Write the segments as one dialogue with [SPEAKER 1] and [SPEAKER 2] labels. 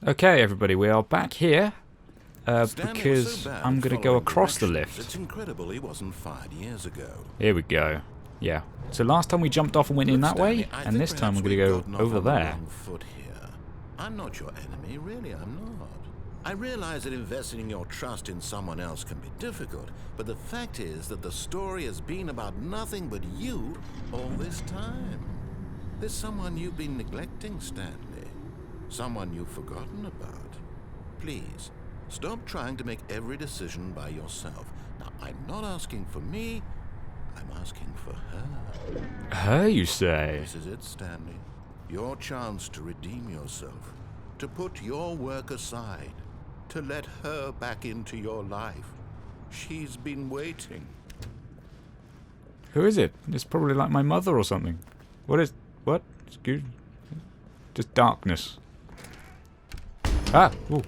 [SPEAKER 1] Okay, everybody, we are back here because I'm going to go across the lift.
[SPEAKER 2] It's incredible he wasn't fired years ago.
[SPEAKER 1] Here we go. Yeah. So last time we jumped off and went in that way, and this time we're going to go over there.
[SPEAKER 2] I'm not your enemy, really, I'm not. I realize that investing your trust in someone else can be difficult, but the fact is that the story has been about nothing but you all this time. There's someone you've been neglecting, Stanley. Someone you've forgotten about. Please, stop trying to make every decision by yourself. Now, I'm not asking for me, I'm asking for her.
[SPEAKER 1] Her, you say?
[SPEAKER 2] This is it, Stanley. Your chance to redeem yourself. To put your work aside. To let her back into your life. She's been waiting.
[SPEAKER 1] Who is it? It's probably like my mother or something. What? Excuse me. Just darkness. Ah! Ooh.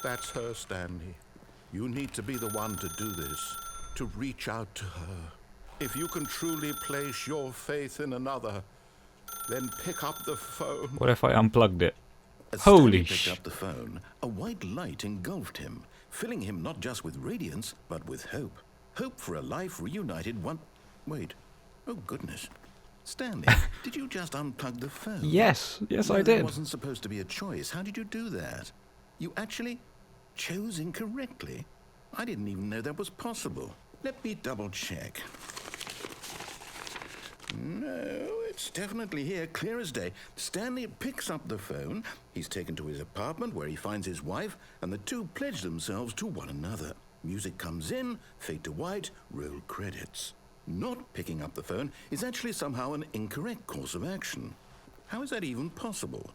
[SPEAKER 2] That's her, Stanley. You need to be the one to do this. To reach out to her. If you can truly place your faith in another, then pick up the phone.
[SPEAKER 1] What if I unplugged it?
[SPEAKER 2] As
[SPEAKER 1] Holy
[SPEAKER 2] Stanley picked up the phone, a white light engulfed him, filling him not just with radiance, but with hope. Hope for a life reunited one... Wait. Oh, goodness. Stanley, did you just unplug the phone?
[SPEAKER 1] Yes, I did.
[SPEAKER 2] It wasn't supposed to be a choice. How did you do that? You actually chose incorrectly? I didn't even know that was possible. Let me double check. No, it's definitely here, clear as day. Stanley picks up the phone. He's taken to his apartment where he finds his wife, and the two pledge themselves to one another. Music comes in, fade to white, roll credits. Not picking up the phone is actually somehow an incorrect course of action. How is that even possible?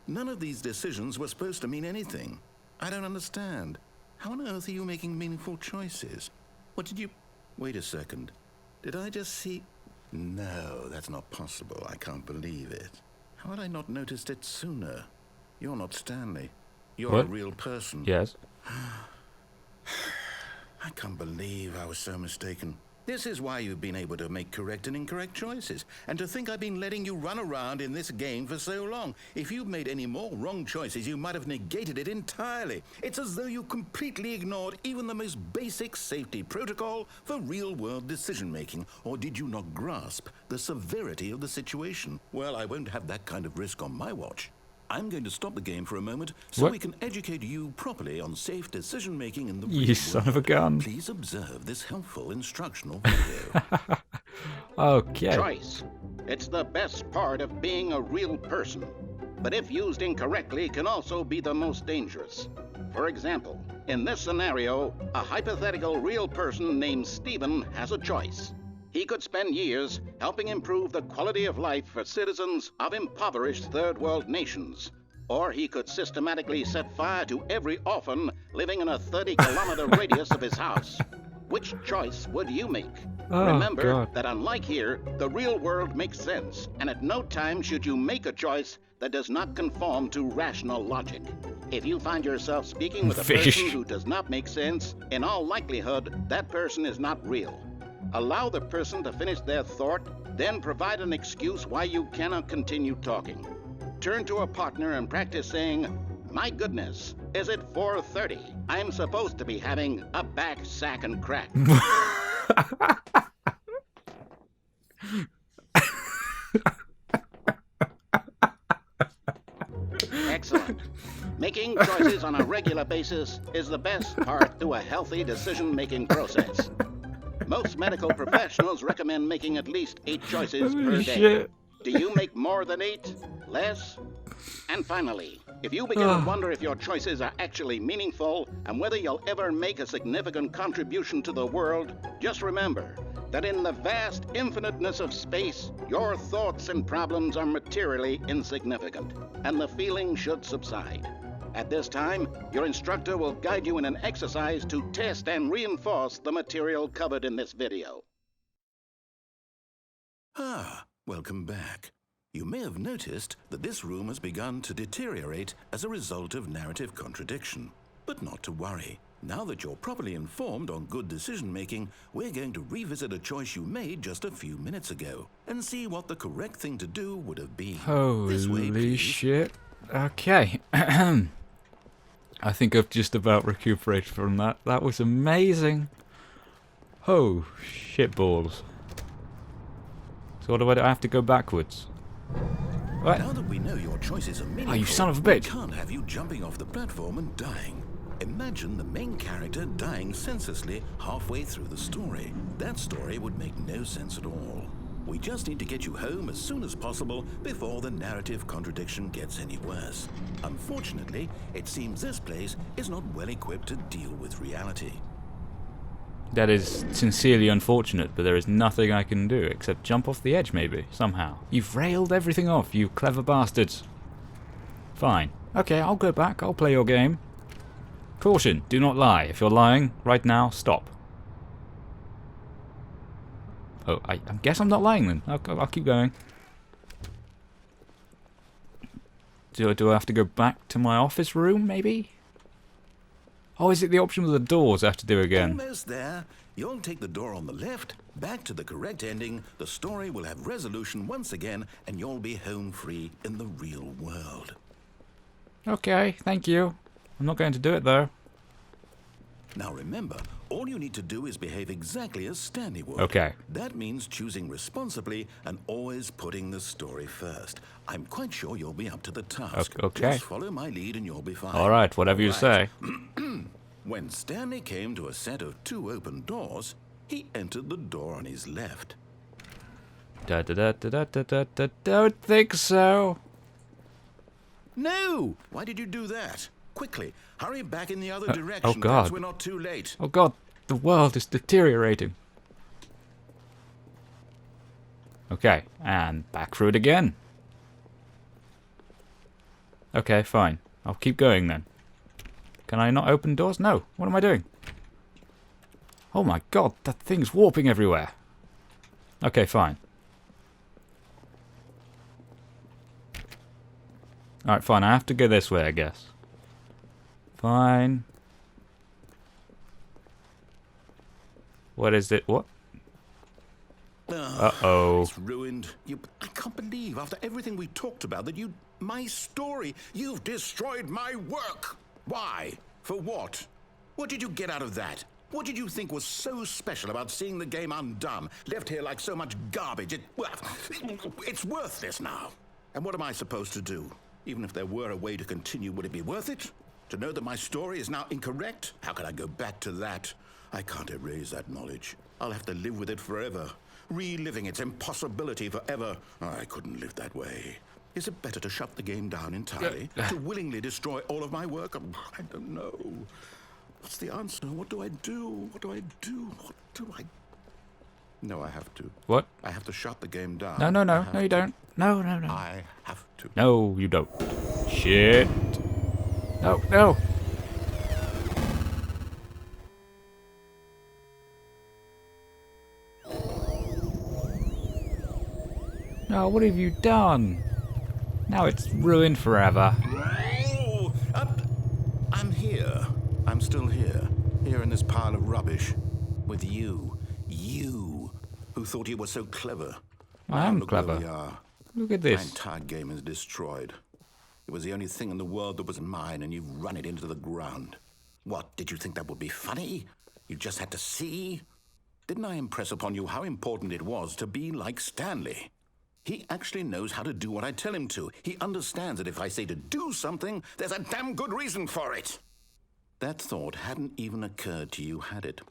[SPEAKER 2] None of these decisions were supposed to mean anything. I don't understand. How on earth are you making meaningful choices? What did you... Wait a second. Did I just see... No, that's not possible. I can't believe it. How had I not noticed it sooner? You're not Stanley. You're
[SPEAKER 1] What?
[SPEAKER 2] a real person.
[SPEAKER 1] Yes.
[SPEAKER 2] I can't believe I was so mistaken. This is why you've been able to make correct and incorrect choices. And to think I've been letting you run around in this game for so long. If you'd made any more wrong choices, you might have negated it entirely. It's as though you completely ignored even the most basic safety protocol for real-world decision-making. Or did you not grasp the severity of the situation? Well, I won't have that kind of risk on my watch. I'm going to stop the game for a moment so
[SPEAKER 1] What?
[SPEAKER 2] we can educate you properly on safe decision-making in the
[SPEAKER 1] You
[SPEAKER 2] real
[SPEAKER 1] son
[SPEAKER 2] world.
[SPEAKER 1] of a gun.
[SPEAKER 2] Please observe this helpful instructional video.
[SPEAKER 1] Okay.
[SPEAKER 3] Choice. It's the best part of being a real person. But if used incorrectly, can also be the most dangerous. For example, in this scenario, a hypothetical real person named Stephen has a choice. He could spend years helping improve the quality of life for citizens of impoverished third world nations. Or he could systematically set fire to every orphan living in a 30-kilometer radius of his house. Which choice would you make?
[SPEAKER 1] Oh,
[SPEAKER 3] Remember
[SPEAKER 1] God.
[SPEAKER 3] that unlike here, the real world makes sense, and at no time should you make a choice that does not conform to rational logic. If you find yourself speaking with a
[SPEAKER 1] Fish.
[SPEAKER 3] person who does not make sense, in all likelihood, that person is not real. Allow the person to finish their thought, then provide an excuse why you cannot continue talking. Turn to a partner and practice saying, "My goodness, is it 4:30? I'm supposed to be having a back, sack, and crack." Excellent. Making choices on a regular basis is the best part to a healthy decision-making process. Most medical professionals recommend making at least 8 choices per
[SPEAKER 1] Holy
[SPEAKER 3] day.
[SPEAKER 1] shit.
[SPEAKER 3] Do you make more than 8? Less? And finally, if you begin to wonder if your choices are actually meaningful and whether you'll ever make a significant contribution to the world, just remember that in the vast infiniteness of space, your thoughts and problems are materially insignificant, and the feeling should subside. At this time, your instructor will guide you in an exercise to test and reinforce the material covered in this video.
[SPEAKER 2] Welcome back. You may have noticed that this room has begun to deteriorate as a result of narrative contradiction. But not to worry. Now that you're properly informed on good decision-making, we're going to revisit a choice you made just a few minutes ago and see what the correct thing to do would have been. This way,
[SPEAKER 1] Holy
[SPEAKER 2] please.
[SPEAKER 1] shit. Okay. I think I've just about recuperated from that. That was amazing. Oh, shitballs. So what do I do? I have to go backwards. What?
[SPEAKER 2] Now that we know your choices are meaningful,
[SPEAKER 1] Oh, you son of a
[SPEAKER 2] we
[SPEAKER 1] bitch.
[SPEAKER 2] can't have you jumping off the platform and dying. Imagine the main character dying senselessly halfway through the story. That story would make no sense at all. We just need to get you home as soon as possible before the narrative contradiction gets any worse. Unfortunately, it seems this place is not well equipped to deal with reality.
[SPEAKER 1] That is sincerely unfortunate, but there is nothing I can do except jump off the edge, maybe, somehow. You've railed everything off, you clever bastards. Fine. Okay, I'll go back. I'll play your game. Caution, do not lie. If you're lying, right now, stop. Oh, I guess I'm not lying then. I'll keep going. Do I have to go back to my office room, maybe? Oh, is it the option with the doors I have to do again?
[SPEAKER 2] Almost there. You'll take the door on the left, back to the correct ending, the story will have resolution once again, and you'll be home free in the real world.
[SPEAKER 1] Okay, thank you. I'm not going to do it, though.
[SPEAKER 2] Now remember, all you need to do is behave exactly as Stanley would.
[SPEAKER 1] Okay.
[SPEAKER 2] That means choosing responsibly and always putting the story first. I'm quite sure you'll be up to the task.
[SPEAKER 1] Okay.
[SPEAKER 2] Just follow my lead and you'll be fine.
[SPEAKER 1] All right, whatever you say.
[SPEAKER 2] When Stanley came to a set of 2 open doors, he entered the door on his left.
[SPEAKER 1] Don't think so.
[SPEAKER 2] No! Why did you do that? Quickly, hurry back in the other direction.
[SPEAKER 1] Oh God.
[SPEAKER 2] Perhaps we're not too late.
[SPEAKER 1] Oh God, the world is deteriorating. Okay, and back through it again. Okay, fine. I'll keep going then. Can I not open doors? No. What am I doing? Oh my God, that thing's warping everywhere. Okay, fine. Alright, fine. I have to go this way, I guess. Fine. What is it? What? Uh-oh.
[SPEAKER 2] It's ruined. I can't believe, after everything we talked about, that my story, you've destroyed my work. Why? For what? What did you get out of that? What did you think was so special about seeing the game undone, left here like so much garbage? It's worthless now. And what am I supposed to do? Even if there were a way to continue, would it be worth it? To know that my story is now incorrect? How can I go back to that? I can't erase that knowledge. I'll have to live with it forever, reliving its impossibility forever. I couldn't live that way. Is it better to shut the game down entirely? To willingly destroy all of my work? I don't know. What's the answer? What do I do? What do I do? What do I... No, I have to.
[SPEAKER 1] What?
[SPEAKER 2] I have to shut the game down.
[SPEAKER 1] No, no, you don't. No.
[SPEAKER 2] I have to.
[SPEAKER 1] No, you don't. Shit. No. No, what have you done? Now it's ruined forever.
[SPEAKER 2] Oh, I'm here. I'm still here. Here in this pile of rubbish. With you. You, who thought you were so clever.
[SPEAKER 1] I am
[SPEAKER 2] Look where
[SPEAKER 1] clever.
[SPEAKER 2] we are.
[SPEAKER 1] Look at
[SPEAKER 2] My
[SPEAKER 1] this.
[SPEAKER 2] entire game is destroyed. It was the only thing in the world that was mine, and you've run it into the ground. What, did you think that would be funny? You just had to see? Didn't I impress upon you how important it was to be like Stanley? He actually knows how to do what I tell him to. He understands that if I say to do something, there's a damn good reason for it. That thought hadn't even occurred to you, had it?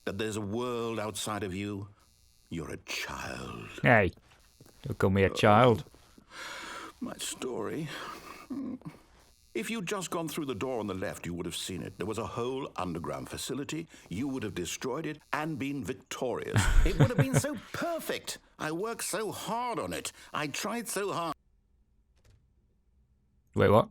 [SPEAKER 2] That there's a world outside of you? You're a child.
[SPEAKER 1] Hey, don't call me a child.
[SPEAKER 2] My story. If you'd just gone through the door on the left, you would have seen it. There was a whole underground facility. You would have destroyed it and been victorious. It would have been so perfect. I worked so hard on it. I tried so hard.
[SPEAKER 1] Wait, what?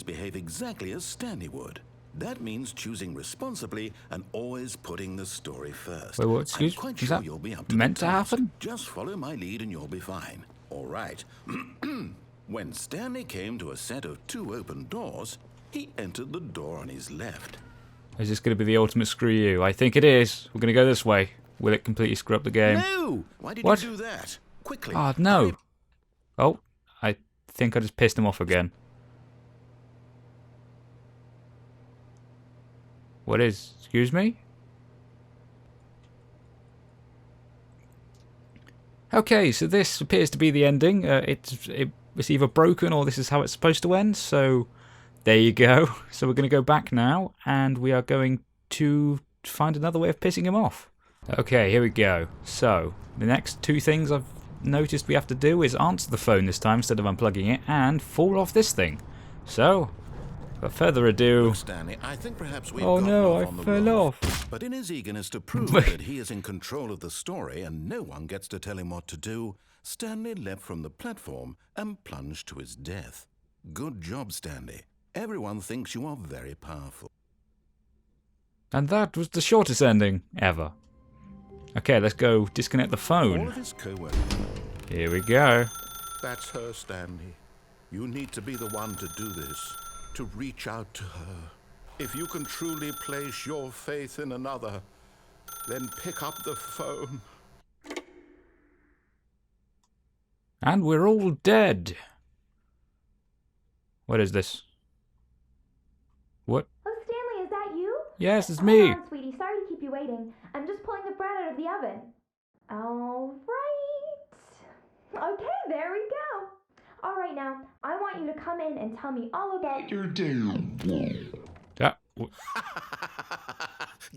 [SPEAKER 2] Behave exactly as Stanley would. That means choosing responsibly and always putting the story first.
[SPEAKER 1] Wait, what? Excuse me?
[SPEAKER 2] I'm quite
[SPEAKER 1] Is
[SPEAKER 2] sure
[SPEAKER 1] that
[SPEAKER 2] you'll be up to
[SPEAKER 1] meant
[SPEAKER 2] the
[SPEAKER 1] to
[SPEAKER 2] task.
[SPEAKER 1] happen?
[SPEAKER 2] Just follow my lead and you'll be fine. All right. When Stanley came to a set of 2 open doors, he entered the door on his left.
[SPEAKER 1] Is this going to be the ultimate screw you? I think it is. We're going to go this way. Will it completely screw up the game?
[SPEAKER 2] No! Why did
[SPEAKER 1] What?
[SPEAKER 2] you do that? Quickly.
[SPEAKER 1] Oh, no. Oh, I think I just pissed him off again. What is... Excuse me? Okay, so this appears to be the ending. It's either broken or this is how it's supposed to end, so there you go. So we're going to go back now, and we are going to find another way of pissing him off. Okay, here we go. So, the next two things I've noticed we have to do is answer the phone this time instead of unplugging it, and fall off this thing. So, without further ado...
[SPEAKER 2] Look, Stanley, I think perhaps we've
[SPEAKER 1] Oh
[SPEAKER 2] gotten
[SPEAKER 1] no,
[SPEAKER 2] off
[SPEAKER 1] I
[SPEAKER 2] on the
[SPEAKER 1] fell
[SPEAKER 2] roof.
[SPEAKER 1] off.
[SPEAKER 2] But in his eagerness to prove that he is in control of the story and no one gets to tell him what to do, Stanley leapt from the platform and plunged to his death. Good job, Stanley. Everyone thinks you are very powerful.
[SPEAKER 1] And that was the shortest ending ever. Okay, let's go disconnect the
[SPEAKER 2] All
[SPEAKER 1] phone.
[SPEAKER 2] of his co-workers.
[SPEAKER 1] Here we go.
[SPEAKER 2] That's her, Stanley. You need to be the one to do this, to reach out to her. If you can truly place your faith in another, then pick up the phone.
[SPEAKER 1] And we're all dead. What is this? What?
[SPEAKER 4] Oh, Stanley, is that you?
[SPEAKER 1] Yes, it's me.
[SPEAKER 4] Hold on, sweetie. Sorry to keep you waiting. I'm just pulling the bread out of the oven. All right. Okay, there we go. All right, now, I want you to come in and tell me all about your day.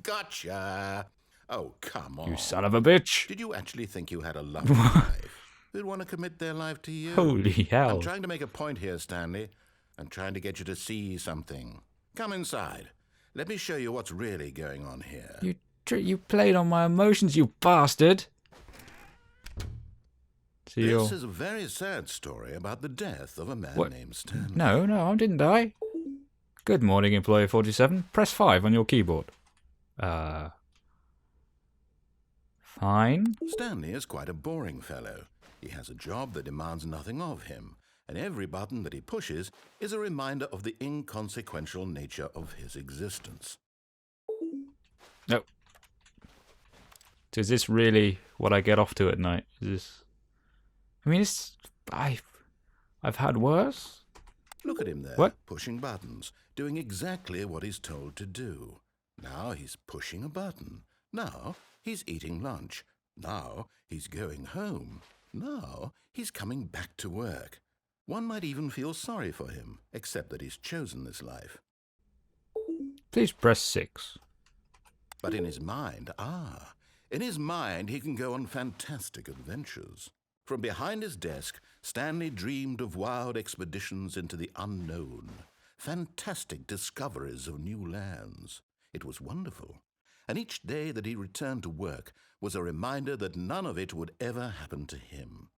[SPEAKER 2] Gotcha. Oh, come on.
[SPEAKER 1] You son of a bitch.
[SPEAKER 2] Did you actually think you had a lovely life? Who'd want to commit their life to you?
[SPEAKER 1] Holy hell.
[SPEAKER 2] I'm trying to make a point here, Stanley. I'm trying to get you to see something. Come inside. Let me show you what's really going on here.
[SPEAKER 1] You played on my emotions, you bastard. So
[SPEAKER 2] This is a very sad story about the death of a man named Stanley.
[SPEAKER 1] No, I didn't die. Good morning, Employee 47. Press 5 on your keyboard. Fine.
[SPEAKER 2] Stanley is quite a boring fellow. He has a job that demands nothing of him, and every button that he pushes is a reminder of the inconsequential nature of his existence.
[SPEAKER 1] No. So is this really what I get off to at night? Is this... I mean, I've had worse.
[SPEAKER 2] Look at him there,
[SPEAKER 1] What?
[SPEAKER 2] pushing buttons, doing exactly what he's told to do. Now he's pushing a button. Now he's eating lunch. Now he's going home. Now he's coming back to work. One might even feel sorry for him, except that he's chosen this life.
[SPEAKER 1] Please press 6.
[SPEAKER 2] But in his mind, he can go on fantastic adventures. From behind his desk, Stanley dreamed of wild expeditions into the unknown, fantastic discoveries of new lands. It was wonderful, and each day that he returned to work was a reminder that none of it would ever happen to him.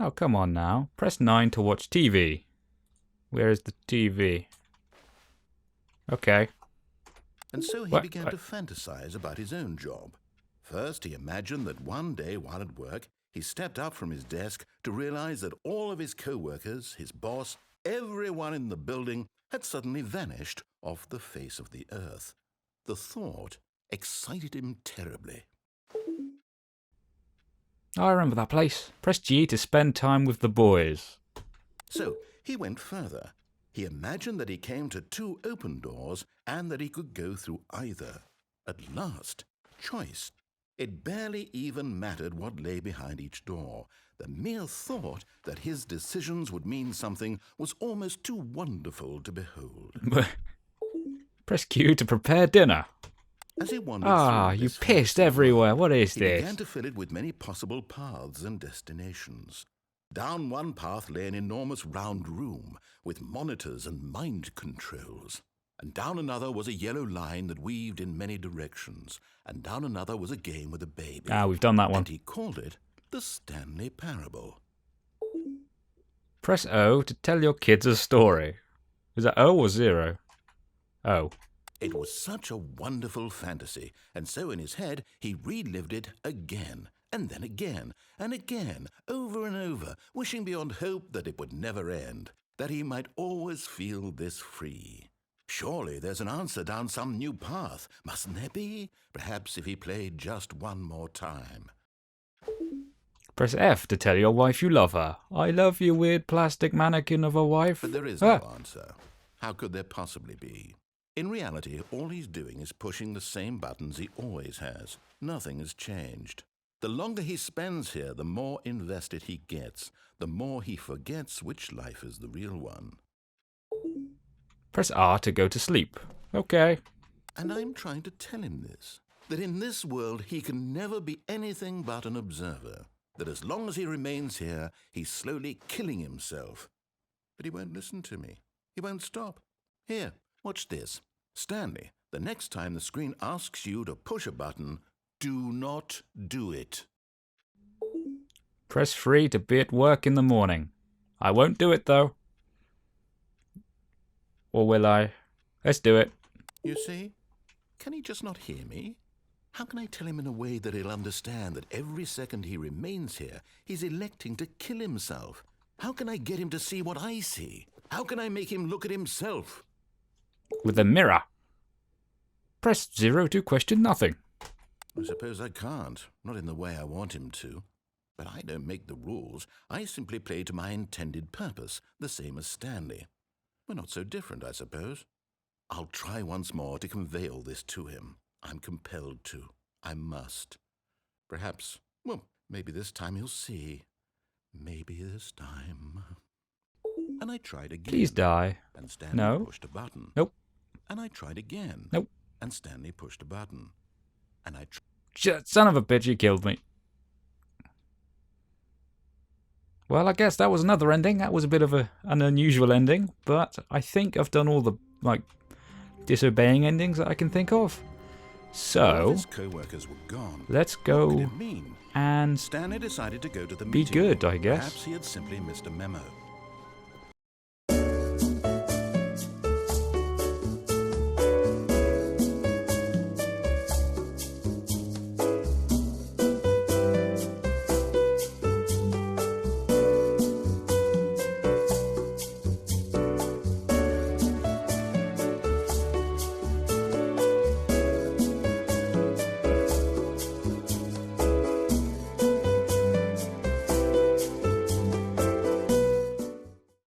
[SPEAKER 1] Oh, come on now. Press 9 to watch TV. Where is the TV? Okay.
[SPEAKER 2] And so he began to fantasize about his own job. First, he imagined that one day while at work, he stepped up from his desk to realize that all of his co-workers, his boss, everyone in the building had suddenly vanished off the face of the earth. The thought excited him terribly.
[SPEAKER 1] I remember that place. Press G to spend time with the boys.
[SPEAKER 2] So he went further. He imagined that he came to 2 open doors and that he could go through either. At last, choice. It barely even mattered what lay behind each door. The mere thought that his decisions would mean something was almost too wonderful to behold.
[SPEAKER 1] Press Q to prepare dinner.
[SPEAKER 2] As he wandered through
[SPEAKER 1] You
[SPEAKER 2] this
[SPEAKER 1] pissed
[SPEAKER 2] fantasy
[SPEAKER 1] everywhere.
[SPEAKER 2] world,
[SPEAKER 1] What is
[SPEAKER 2] he
[SPEAKER 1] this?
[SPEAKER 2] began to fill it with many possible paths and destinations. Down one path lay an enormous round room with monitors and mind controls. And down another was a yellow line that weaved in many directions. And down another was a game with a baby.
[SPEAKER 1] We've done that one.
[SPEAKER 2] And he called it the Stanley Parable.
[SPEAKER 1] Press O to tell your kids a story. Is that O or 0? O.
[SPEAKER 2] It was such a wonderful fantasy, and so in his head he relived it again, and then again, and again, over and over, wishing beyond hope that it would never end, that he might always feel this free. Surely there's an answer down some new path, mustn't there be? Perhaps if he played just one more time.
[SPEAKER 1] Press F to tell your wife you love her. I love you, weird plastic mannequin of a wife.
[SPEAKER 2] But there is no answer. How could there possibly be? In reality, all he's doing is pushing the same buttons he always has. Nothing has changed. The longer he spends here, the more invested he gets, the more he forgets which life is the real one.
[SPEAKER 1] Press R to go to sleep. Okay.
[SPEAKER 2] And I'm trying to tell him this, that in this world he can never be anything but an observer, that as long as he remains here, he's slowly killing himself. But he won't listen to me. He won't stop. Here, watch this. Stanley, the next time the screen asks you to push a button, do not do it.
[SPEAKER 1] Press 3 to be at work in the morning. I won't do it, though. Or will I? Let's do it.
[SPEAKER 2] You see? Can he just not hear me? How can I tell him in a way that he'll understand that every second he remains here, he's electing to kill himself? How can I get him to see what I see? How can I make him look at himself?
[SPEAKER 1] With a mirror. Press 0 to question nothing.
[SPEAKER 2] I suppose I can't, not in the way I want him to. But I don't make the rules. I simply play to my intended purpose, the same as Stanley. We're not so different, I suppose. I'll try once more to convey all this to him. I'm compelled to. I must. Perhaps, well, maybe this time he'll see. Maybe this time. And I tried again.
[SPEAKER 1] Please die.
[SPEAKER 2] And Stanley
[SPEAKER 1] No.
[SPEAKER 2] pushed a button.
[SPEAKER 1] Nope.
[SPEAKER 2] And I tried again.
[SPEAKER 1] Nope.
[SPEAKER 2] And Stanley pushed a button. And I
[SPEAKER 1] Son of a bitch, you killed me. Well, I guess that was another ending. That was a bit of an unusual ending, but I think I've done all the, disobeying endings that I can think of. So,
[SPEAKER 2] his co-workers were gone.
[SPEAKER 1] Let's
[SPEAKER 2] What
[SPEAKER 1] go
[SPEAKER 2] could it mean?
[SPEAKER 1] and
[SPEAKER 2] Stanley decided to go to the
[SPEAKER 1] be
[SPEAKER 2] meeting.
[SPEAKER 1] good, I guess.
[SPEAKER 2] Perhaps he had simply missed a memo.